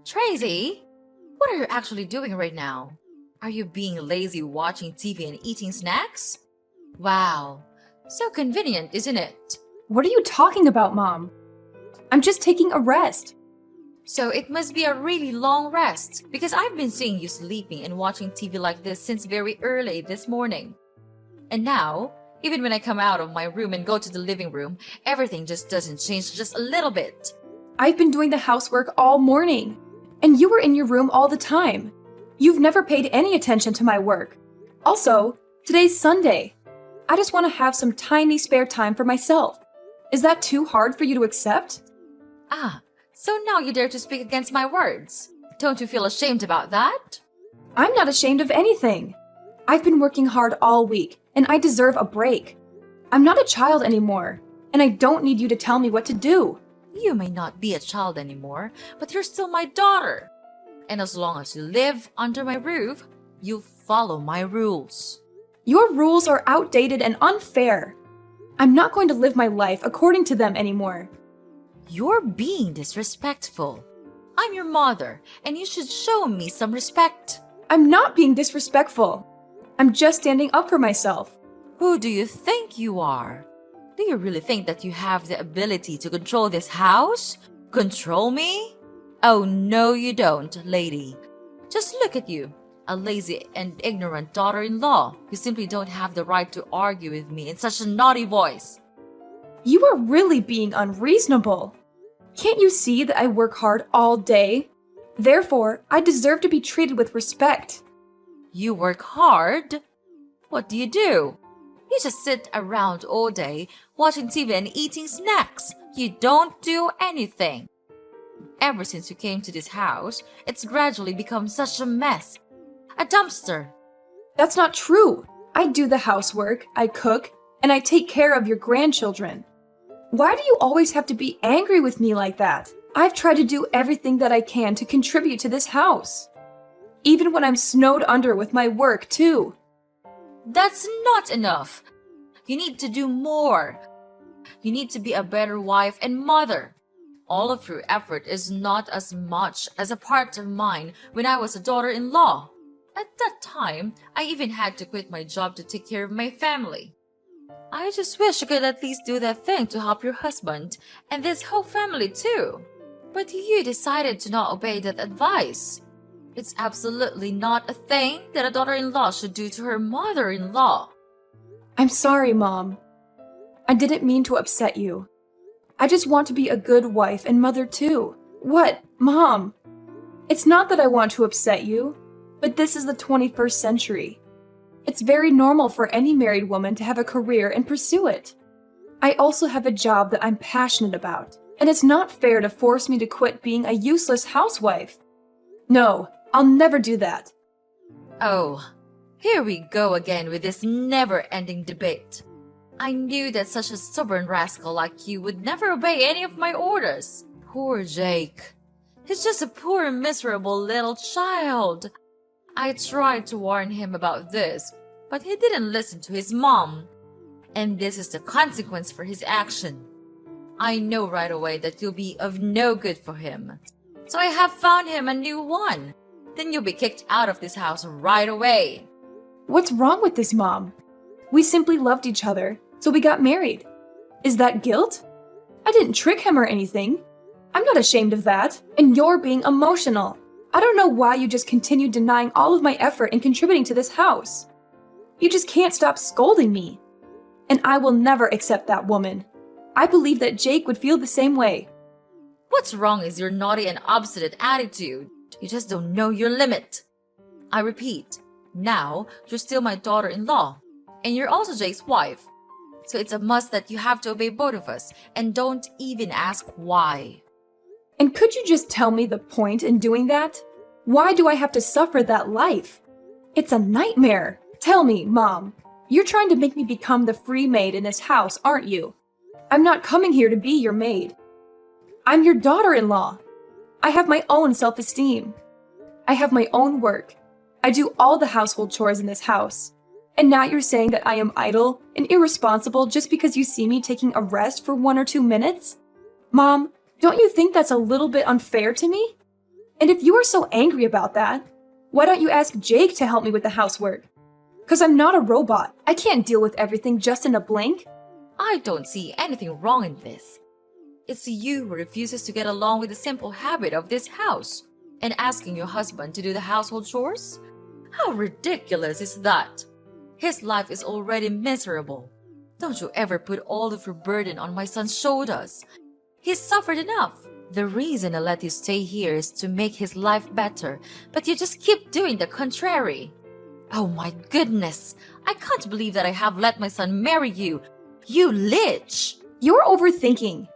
Tracy, what are you actually doing right now? Are you being lazy watching TV and eating snacks? Wow, so convenient, isn't it? What are you talking about, Mom? I'm just taking a rest. So it must be a really long rest because I've been seeing you sleeping and watching TV like this since very early this morning. And now, even when I come out of my room and go to the living room, everything just doesn't change just a little bit. I've been doing the housework all morning, and you were in your room all the time. You've never paid any attention to my work. Also, today's Sunday. I just want to have some tiny spare time for myself. Is that too hard for you to accept? So now you dare to speak against my words. Don't you feel ashamed about that? I'm not ashamed of anything. I've been working hard all week, and I deserve a break. I'm not a child anymore, and I don't need you to tell me what to do. You may not be a child anymore, but you're still my daughter. And as long as you live under my roof, you follow my rules. Your rules are outdated and unfair. I'm not going to live my life according to them anymore. You're being disrespectful. I'm your mother, and you should show me some respect. I'm not being disrespectful. I'm just standing up for myself. Who do you think you are? Do you really think that you have the ability to control this house? Control me? Oh, no, you don't, lady. Just look at you, a lazy and ignorant daughter-in-law. You simply don't have the right to argue with me in such a naughty voice. You are really being unreasonable. Can't you see that I work hard all day? Therefore, I deserve to be treated with respect. You work hard? What do? You just sit around all day watching TV and eating snacks. You don't do anything. Ever since you came to this house, it's gradually become such a mess. A dumpster. That's not true. I do the housework, I cook, and I take care of your grandchildren. Why do you always have to be angry with me like that? I've tried to do everything that I can to contribute to this house. Even when I'm snowed under with my work, too. That's not enough. You need to do more. You need to be a better wife and mother. All of your effort is not as much as a part of mine when I was a daughter-in-law. At that time, I even had to quit my job to take care of my family. I just wish you could at least do that thing to help your husband and this whole family too. But you decided to not obey that advice. It's absolutely not a thing that a daughter-in-law should do to her mother-in-law. I'm sorry, Mom. I didn't mean to upset you. I just want to be a good wife and mother too. What, Mom? It's not that I want to upset you, but this is the 21st century. It's very normal for any married woman to have a career and pursue it. I also have a job that I'm passionate about, and it's not fair to force me to quit being a useless housewife. No, I'll never do that. Oh, here we go again with this never-ending debate. I knew that such a stubborn rascal like you would never obey any of my orders. Poor Jake. He's just a poor, miserable little child. I tried to warn him about this, but he didn't listen to his mom. And this is the consequence for his action. I know right away that you'll be of no good for him. So I have found him a new one. Then you'll be kicked out of this house right away. What's wrong with this, Mom? We simply loved each other, so we got married. Is that guilt? I didn't trick him or anything. I'm not ashamed of that, and you're being emotional. I don't know why you just continue denying all of my effort in contributing to this house. You just can't stop scolding me. And I will never accept that woman. I believe that Jake would feel the same way. What's wrong is your naughty and obstinate attitude. You just don't know your limit. I repeat, now you're still my daughter-in-law, and you're also Jake's wife. So it's a must that you have to obey both of us, and don't even ask why. And could you just tell me the point in doing that? Why do I have to suffer that life? It's a nightmare. Tell me, Mom. You're trying to make me become the free maid in this house, aren't you? I'm not coming here to be your maid. I'm your daughter-in-law. I have my own self-esteem. I have my own work. I do all the household chores in this house. And now you're saying that I am idle and irresponsible just because you see me taking a rest for 1 or 2 minutes? Mom, don't you think that's a little bit unfair to me? And if you are so angry about that, why don't you ask Jake to help me with the housework? Because I'm not a robot. I can't deal with everything just in a blink. I don't see anything wrong in this. It's you who refuses to get along with the simple habit of this house and asking your husband to do the household chores? How ridiculous is that? His life is already miserable. Don't you ever put all of your burden on my son's shoulders. He's suffered enough. The reason I let you stay here is to make his life better, but you just keep doing the contrary. Oh my goodness, I can't believe that I have let my son marry you. You lich! You're overthinking.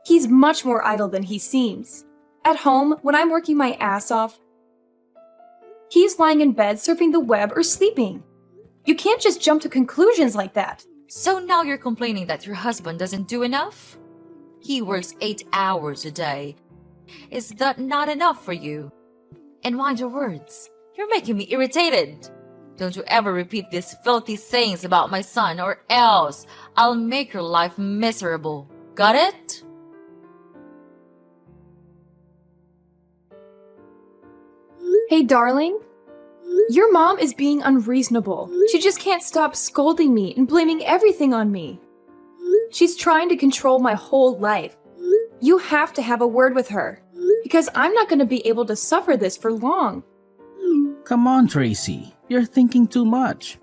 He's much more idle than he seems. At home, when I'm working my ass off, he's lying in bed surfing the web or sleeping. You can't just jump to conclusions like that. So now you're complaining that your husband doesn't do enough? He works 8 hours a day. Is that not enough for you? And mind your words. You're making me irritated. Don't you ever repeat these filthy sayings about my son, or else I'll make your life miserable. Got it? Hey, darling. Your mom is being unreasonable. She just can't stop scolding me and blaming everything on me. She's trying to control my whole life. You have to have a word with her, because I'm not going to be able to suffer this for long. Come on, Tracy. You're thinking too much.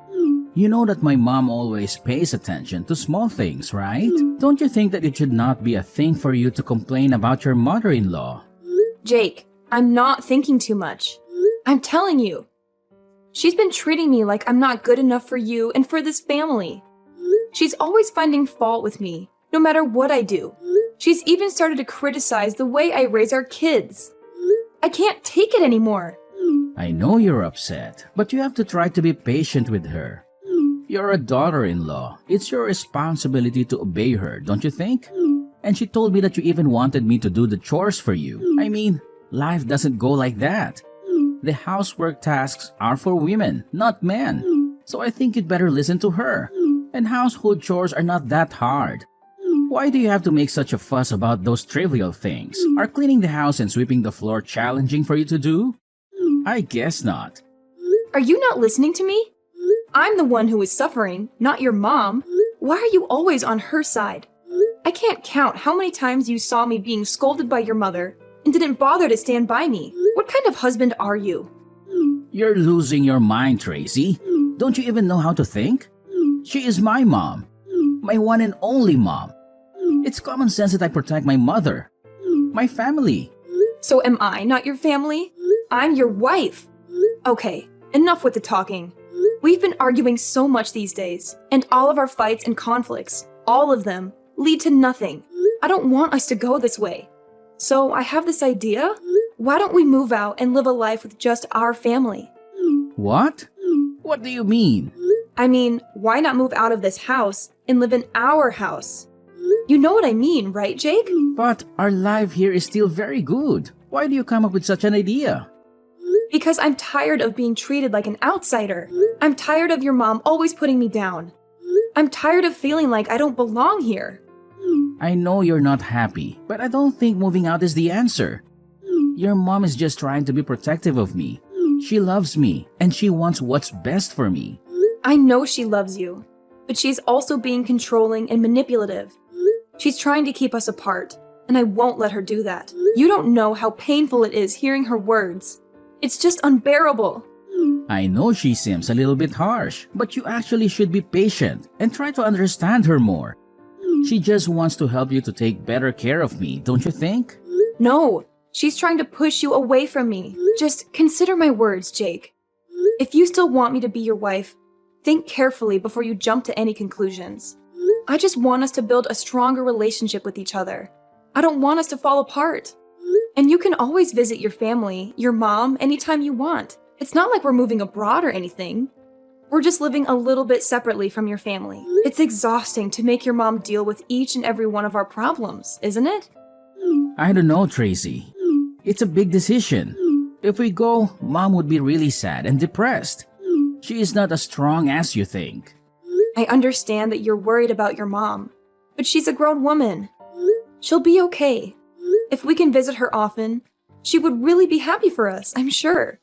You know that my mom always pays attention to small things, right? Don't you think that it should not be a thing for you to complain about your mother-in-law? Jake, I'm not thinking too much. I'm telling you. She's been treating me like I'm not good enough for you and for this family. She's always finding fault with me, no matter what I do. She's even started to criticize the way I raise our kids. I can't take it anymore. I know you're upset, but you have to try to be patient with her. You're a daughter-in-law. It's your responsibility to obey her, don't you think? And she told me that you even wanted me to do the chores for you. I mean, life doesn't go like that. The housework tasks are for women, not men. So I think you'd better listen to her. And household chores are not that hard. Why do you have to make such a fuss about those trivial things? Are cleaning the house and sweeping the floor challenging for you to do? I guess not. Are you not listening to me? I'm the one who is suffering, not your mom. Why are you always on her side? I can't count how many times you saw me being scolded by your mother and didn't bother to stand by me. What kind of husband are you? You're losing your mind, Tracy. Don't you even know how to think? She is my mom. My one and only mom. It's common sense that I protect my mother. My family. So am I not your family? I'm your wife. Okay, enough with the talking. We've been arguing so much these days, and all of our fights and conflicts, all of them, lead to nothing. I don't want us to go this way. So I have this idea. Why don't we move out and live a life with just our family? What? What do you mean? I mean, why not move out of this house and live in our house? You know what I mean, right, Jake? But our life here is still very good. Why do you come up with such an idea? Because I'm tired of being treated like an outsider. I'm tired of your mom always putting me down. I'm tired of feeling like I don't belong here. I know you're not happy, but I don't think moving out is the answer. Your mom is just trying to be protective of me. She loves me, and she wants what's best for me. I know she loves you, but she's also being controlling and manipulative. She's trying to keep us apart, and I won't let her do that. You don't know how painful it is hearing her words. It's just unbearable. I know she seems a little bit harsh, but you actually should be patient and try to understand her more. She just wants to help you to take better care of me, don't you think? No, she's trying to push you away from me. Just consider my words, Jake. If you still want me to be your wife, think carefully before you jump to any conclusions. I just want us to build a stronger relationship with each other. I don't want us to fall apart. And you can always visit your family, your mom, anytime you want. It's not like we're moving abroad or anything. We're just living a little bit separately from your family. It's exhausting to make your mom deal with each and every one of our problems, isn't it? I don't know, Tracy. It's a big decision. If we go, Mom would be really sad and depressed. She is not as strong as you think. I understand that you're worried about your mom, but she's a grown woman. She'll be okay. If we can visit her often, She would really be happy for us, I'm sure.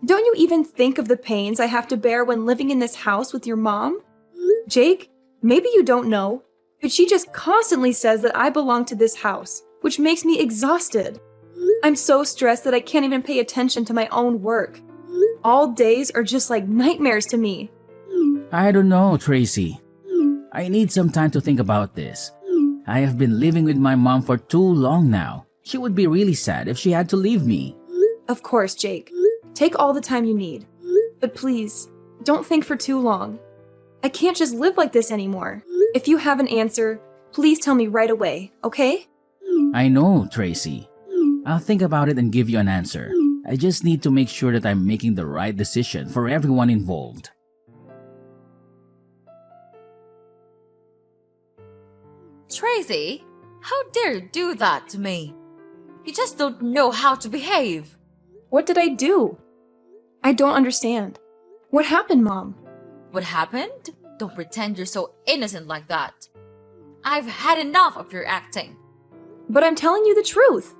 Don't you even think of the pains I have to bear when living in this house with your mom? Jake, maybe you don't know, but she just constantly says that I belong to this house, which makes me exhausted. I'm so stressed that I can't even pay attention to my own work. All days are just like nightmares to me. I don't know, Tracy. I need some time to think about this. I have been living with my mom for too long now. She would be really sad if she had to leave me. Of course, Jake. Take all the time you need. But please, don't think for too long. I can't just live like this anymore. If you have an answer, please tell me right away, okay? I know, Tracy. I'll think about it and give you an answer. I just need to make sure that I'm making the right decision for everyone involved. Tracy, how dare you do that to me? You just don't know how to behave. What did I do? I don't understand. What happened, Mom? What happened? Don't pretend you're so innocent like that. I've had enough of your acting. But I'm telling you the truth.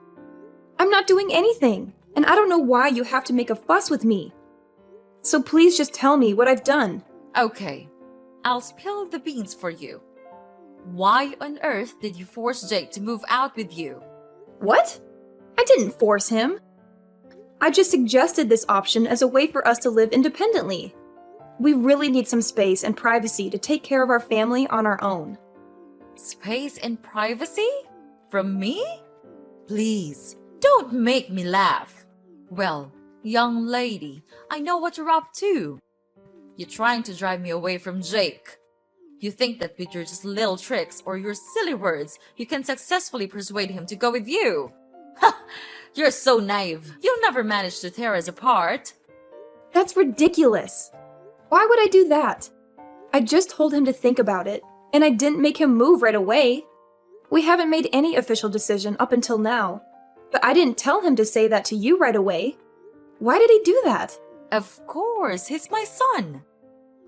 I'm not doing anything, and I don't know why you have to make a fuss with me. So please just tell me what I've done. Okay, I'll spill the beans for you. Why on earth did you force Jake to move out with you? What? I didn't force him. I just suggested this option as a way for us to live independently. We really need some space and privacy to take care of our family on our own. Space and privacy? From me? Please, don't make me laugh. Well, young lady, I know what you're up to. You're trying to drive me away from Jake. You think that with your just little tricks or your silly words, you can successfully persuade him to go with you. Ha! You're so naive. You'll never manage to tear us apart. That's ridiculous. Why would I do that? I just told him to think about it, and I didn't make him move right away. We haven't made any official decision up until now, but I didn't tell him to say that to you right away. Why did he do that? Of course, he's my son.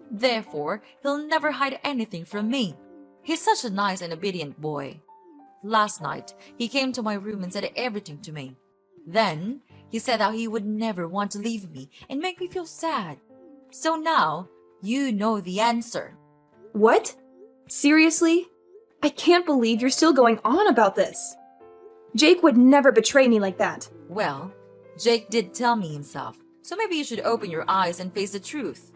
Therefore, he'll never hide anything from me. He's such a nice and obedient boy. Last night, he came to my room and said everything to me. Then, he said how he would never want to leave me and make me feel sad. So now, you know the answer. What? Seriously? I can't believe you're still going on about this. Jake would never betray me like that. Well, Jake did tell me himself, so maybe you should open your eyes and face the truth.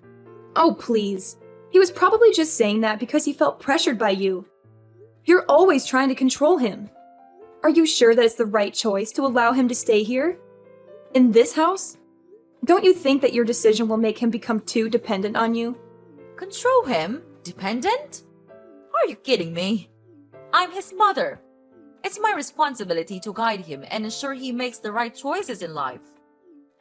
Oh, please. He was probably just saying that because he felt pressured by you. You're always trying to control him. Are you sure that it's the right choice to allow him to stay here? In this house? Don't you think that your decision will make him become too dependent on you? Control him? Dependent? Are you kidding me? I'm his mother. It's my responsibility to guide him and ensure he makes the right choices in life.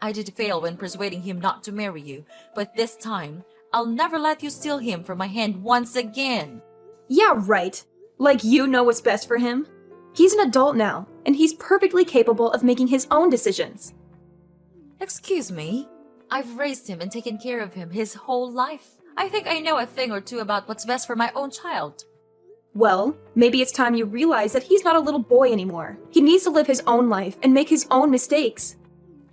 I did fail when persuading him not to marry you, but this time, I'll never let you steal him from my hand once again. Yeah, right. Like you know what's best for him. He's an adult now, and he's perfectly capable of making his own decisions. Excuse me? I've raised him and taken care of him his whole life. I think I know a thing or two about what's best for my own child. Well, maybe it's time you realize that he's not a little boy anymore. He needs to live his own life and make his own mistakes.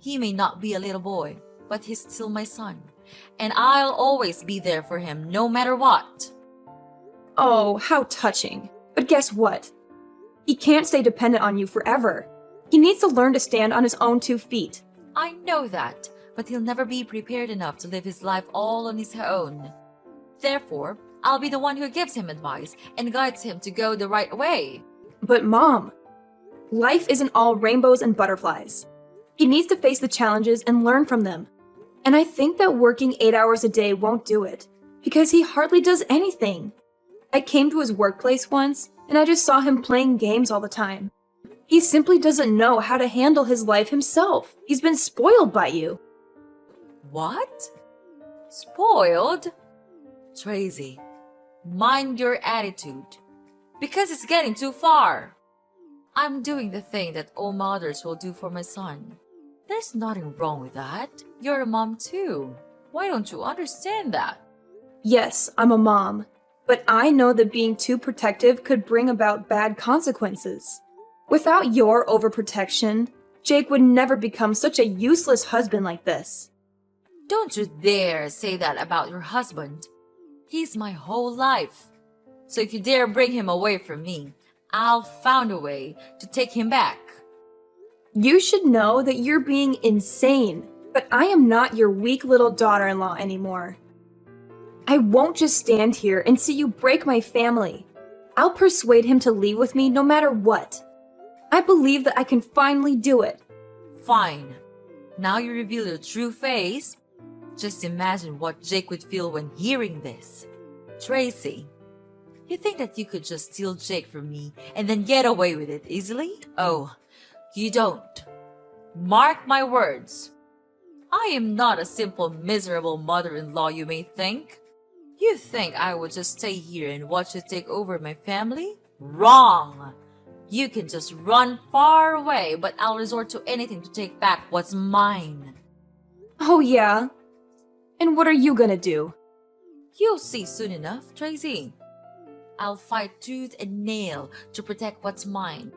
He may not be a little boy, but he's still my son. And I'll always be there for him no matter what. Oh, how touching. But guess what? He can't stay dependent on you forever. He needs to learn to stand on his own 2 feet. I know that, but he'll never be prepared enough to live his life all on his own. Therefore, I'll be the one who gives him advice and guides him to go the right way. But Mom, life isn't all rainbows and butterflies. He needs to face the challenges and learn from them. And I think that working 8 hours a day won't do it, because he hardly does anything. I came to his workplace once, and I just saw him playing games all the time. He simply doesn't know how to handle his life himself. He's been spoiled by you. What? Spoiled? Tracy, mind your attitude, because it's getting too far. I'm doing the thing that all mothers will do for my son. There's nothing wrong with that. You're a mom too. Why don't you understand that? Yes, I'm a mom, but I know that being too protective could bring about bad consequences. Without your overprotection, Jake would never become such a useless husband like this. Don't you dare say that about your husband. He's my whole life. So if you dare bring him away from me, I'll find a way to take him back. You should know that you're being insane, but I am not your weak little daughter-in-law anymore. I won't just stand here and see you break my family. I'll persuade him to leave with me no matter what. I believe that I can finally do it. Fine. Now you reveal your true face. Just imagine what Jake would feel when hearing this. Tracy, you think that you could just steal Jake from me and then get away with it easily? Oh, you don't. Mark my words. I am not a simple, miserable mother-in-law you may think. You think I would just stay here and watch you take over my family? Wrong! You can just run far away, but I'll resort to anything to take back what's mine. Oh yeah? And what are you gonna do? You'll see soon enough, Tracy. I'll fight tooth and nail to protect what's mine.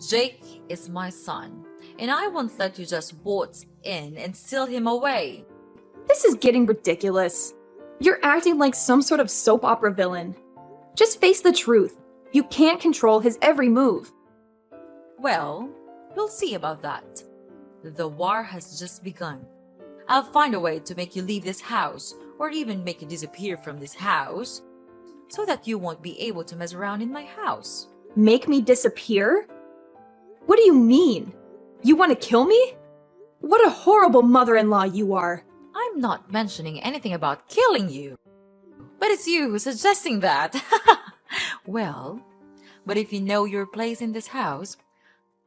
Jake is my son, and I won't let you just waltz in and steal him away. This is getting ridiculous. You're acting like some sort of soap opera villain. Just face the truth. You can't control his every move. Well, we'll see about that. The war has just begun. I'll find a way to make you leave this house, or even make you disappear from this house, so that you won't be able to mess around in my house. Make me disappear? What do you mean? You want to kill me? What a horrible mother-in-law you are. I'm not mentioning anything about killing you. But it's you who's suggesting that. Well, but if you know your place in this house,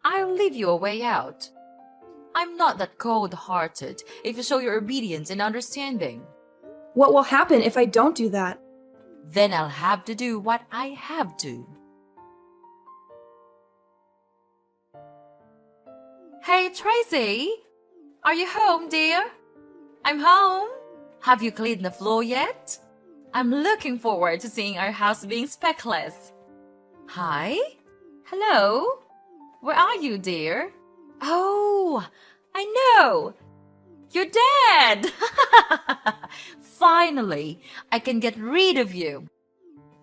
I'll leave you a way out. I'm not that cold-hearted if you show your obedience and understanding. What will happen if I don't do that? Then I'll have to do what I have to. Hey, Tracy! Are you home, dear? I'm home. Have you cleaned the floor yet? I'm looking forward to seeing our house being speckless. Hi? Hello? Where are you, dear? Oh, I know. You're dead. Finally, I can get rid of you.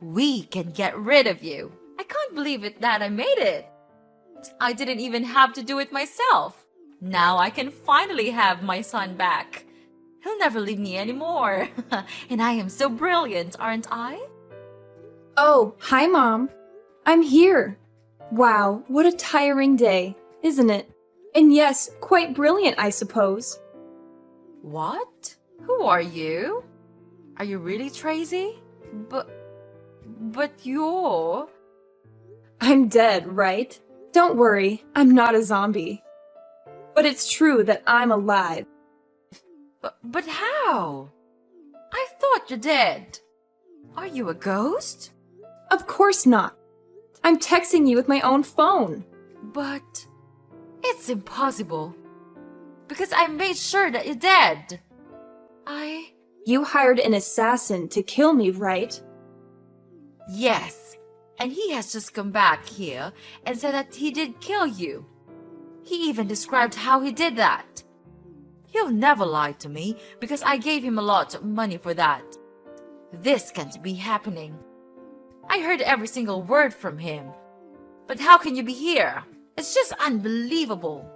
We can get rid of you. I can't believe it that I made it. I didn't even have to do it myself. Now I can finally have my son back. He'll never leave me anymore. And I am so brilliant, aren't I? Oh, hi, Mom. I'm here. Wow, what a tiring day, isn't it? And yes, quite brilliant, I suppose. What? Who are you? Are you really Tracy? But you're... I'm dead, right? Don't worry, I'm not a zombie. But it's true that I'm alive. But how? I thought you're dead. Are you a ghost? Of course not. I'm texting you with my own phone. But it's impossible. Because I made sure that you're dead. You hired an assassin to kill me, right? Yes, and he has just come back here and said that he did kill you. He even described how he did that. He'll never lie to me because I gave him a lot of money for that. This can't be happening. I heard every single word from him. But how can you be here? It's just unbelievable.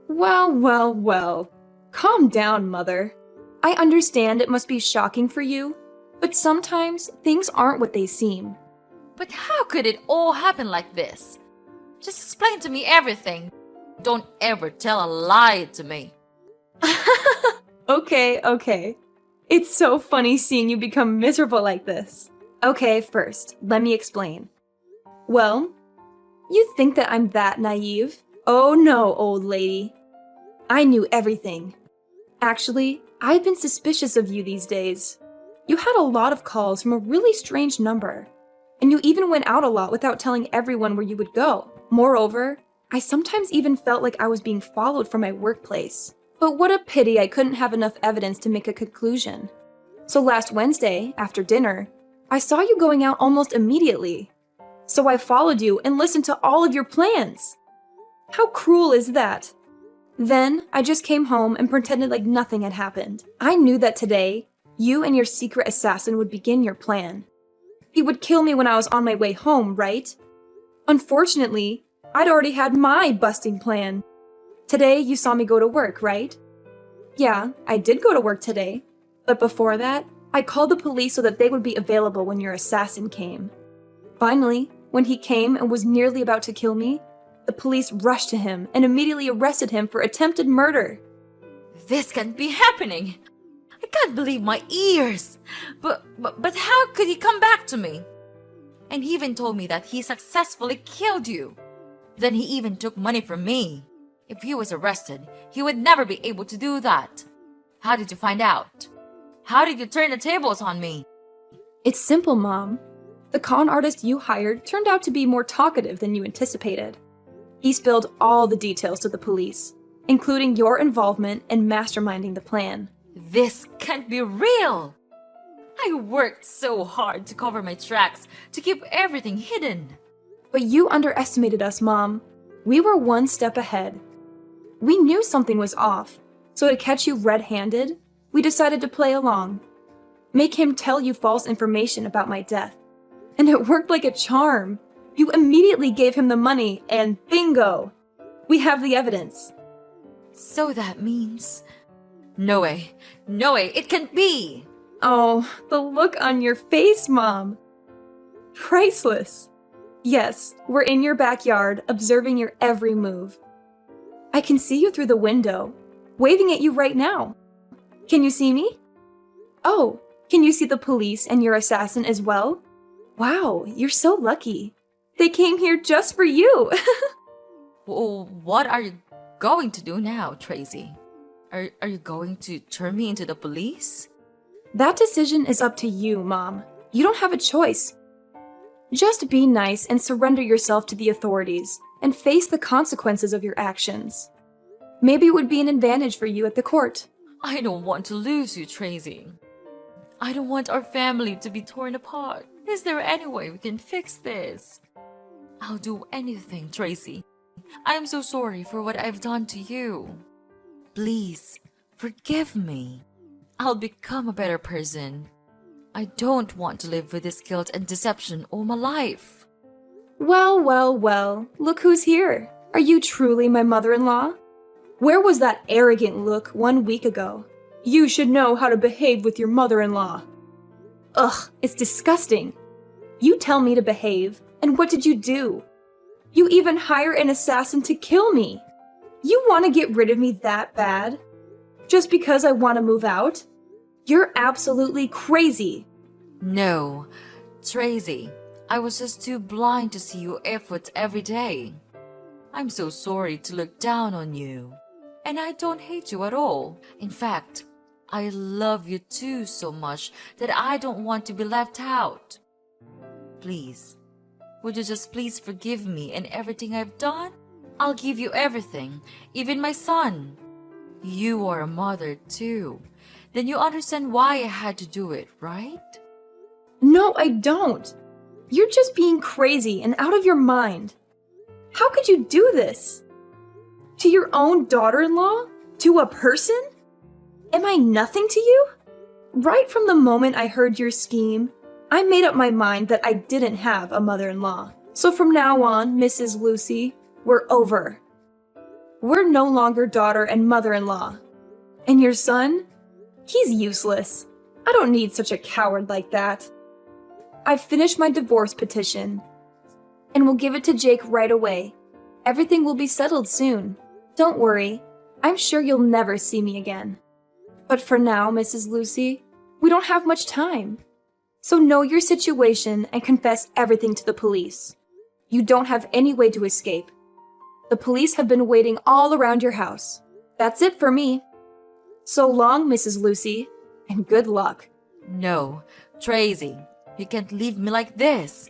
Well. Calm down, Mother. I understand it must be shocking for you, but sometimes things aren't what they seem. But how could it all happen like this? Just explain to me everything. Don't ever tell a lie to me. Okay. It's so funny seeing you become miserable like this. Okay, first, let me explain. Well, you think that I'm that naive? Oh no, old lady. I knew everything. Actually, I've been suspicious of you these days. You had a lot of calls from a really strange number, and you even went out a lot without telling everyone where you would go. Moreover, I sometimes even felt like I was being followed from my workplace. But what a pity I couldn't have enough evidence to make a conclusion. So last Wednesday, after dinner, I saw you going out almost immediately. So I followed you and listened to all of your plans. How cruel is that? Then I just came home and pretended like nothing had happened. I knew that today, you and your secret assassin would begin your plan. He would kill me when I was on my way home, right? Unfortunately, I'd already had my busting plan. Today, you saw me go to work, right? Yeah, I did go to work today. But before that, I called the police so that they would be available when your assassin came. Finally, when he came and was nearly about to kill me, the police rushed to him and immediately arrested him for attempted murder. This can't be happening. I can't believe my ears. But how could he come back to me? And he even told me that he successfully killed you. Then he even took money from me. If he was arrested, he would never be able to do that. How did you find out? How did you turn the tables on me? It's simple, Mom. The con artist you hired turned out to be more talkative than you anticipated. He spilled all the details to the police, including your involvement in masterminding the plan. This can't be real. I worked so hard to cover my tracks, to keep everything hidden. But you underestimated us, Mom. We were one step ahead. We knew something was off, so to catch you red-handed, we decided to play along. Make him tell you false information about my death. And it worked like a charm. You immediately gave him the money, and bingo! We have the evidence. So that means... No way, it can't be! Oh, the look on your face, Mom. Priceless. Yes, we're in your backyard, observing your every move. I can see you through the window, waving at you right now. Can you see me? Oh, can you see the police and your assassin as well? Wow, you're so lucky. They came here just for you. Well, what are you going to do now, Tracy? Are you going to turn me into the police? That decision is up to you, Mom. You don't have a choice. Just be nice and surrender yourself to the authorities and face the consequences of your actions. Maybe it would be an advantage for you at the court. I don't want to lose you, Tracy. I don't want our family to be torn apart. Is there any way we can fix this? I'll do anything, Tracy. I'm so sorry for what I've done to you. Please, forgive me. I'll become a better person. I don't want to live with this guilt and deception all my life. Well, look who's here. Are you truly my mother-in-law? Where was that arrogant look 1 week ago? You should know how to behave with your mother-in-law. Ugh, it's disgusting. You tell me to behave, and what did you do? You even hire an assassin to kill me. You want to get rid of me that bad? Just because I want to move out? You're absolutely crazy. No, Tracy, I was just too blind to see your efforts every day. I'm so sorry to look down on you. And I don't hate you at all. In fact, I love you too so much that I don't want to be left out. Please, would you just please forgive me and everything I've done? I'll give you everything, even my son. You are a mother too. Then you understand why I had to do it, right? No, I don't. You're just being crazy and out of your mind. How could you do this? To your own daughter-in-law? To a person? Am I nothing to you? Right from the moment I heard your scheme, I made up my mind that I didn't have a mother-in-law. So from now on, Mrs. Lucy, we're over. We're no longer daughter and mother-in-law. And your son? He's useless. I don't need such a coward like that. I've finished my divorce petition, and we'll give it to Jake right away. Everything will be settled soon. Don't worry. I'm sure you'll never see me again. But for now, Mrs. Lucy, we don't have much time. So know your situation and confess everything to the police. You don't have any way to escape. The police have been waiting all around your house. That's it for me. So long, Mrs. Lucy, and good luck. No, Tracy, you can't leave me like this.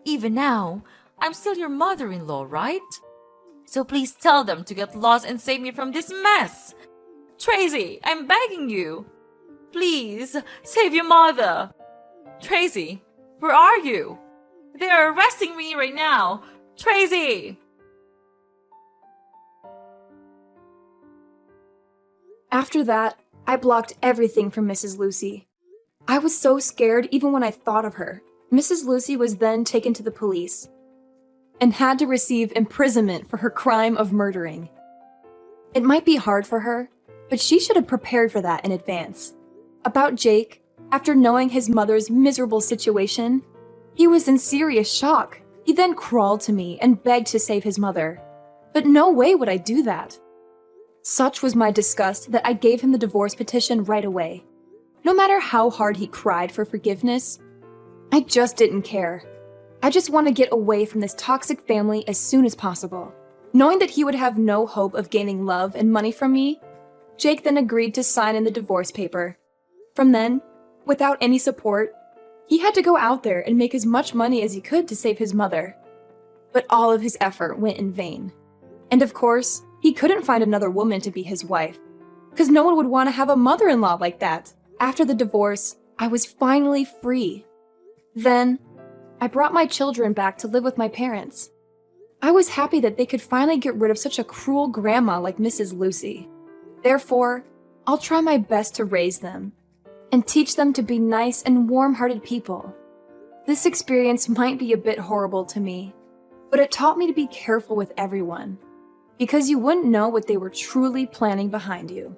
Even now, I'm still your mother-in-law, right? So please tell them to get lost and save me from this mess. Tracy, I'm begging you. Please, save your mother. Tracy, where are you? They are arresting me right now. Tracy! After that, I blocked everything from Mrs. Lucy. I was so scared even when I thought of her. Mrs. Lucy was then taken to the police and had to receive imprisonment for her crime of murdering. It might be hard for her, but she should have prepared for that in advance. About Jake, after knowing his mother's miserable situation, he was in serious shock. He then crawled to me and begged to save his mother. But no way would I do that. Such was my disgust that I gave him the divorce petition right away. No matter how hard he cried for forgiveness, I just didn't care. I just want to get away from this toxic family as soon as possible. Knowing that he would have no hope of gaining love and money from me, Jake then agreed to sign in the divorce paper. From then, without any support, he had to go out there and make as much money as he could to save his mother. But all of his effort went in vain. And of course, he couldn't find another woman to be his wife, because no one would want to have a mother-in-law like that. After the divorce, I was finally free. Then, I brought my children back to live with my parents. I was happy that they could finally get rid of such a cruel grandma like Mrs. Lucy. Therefore, I'll try my best to raise them and teach them to be nice and warm-hearted people. This experience might be a bit horrible to me, but it taught me to be careful with everyone, because you wouldn't know what they were truly planning behind you.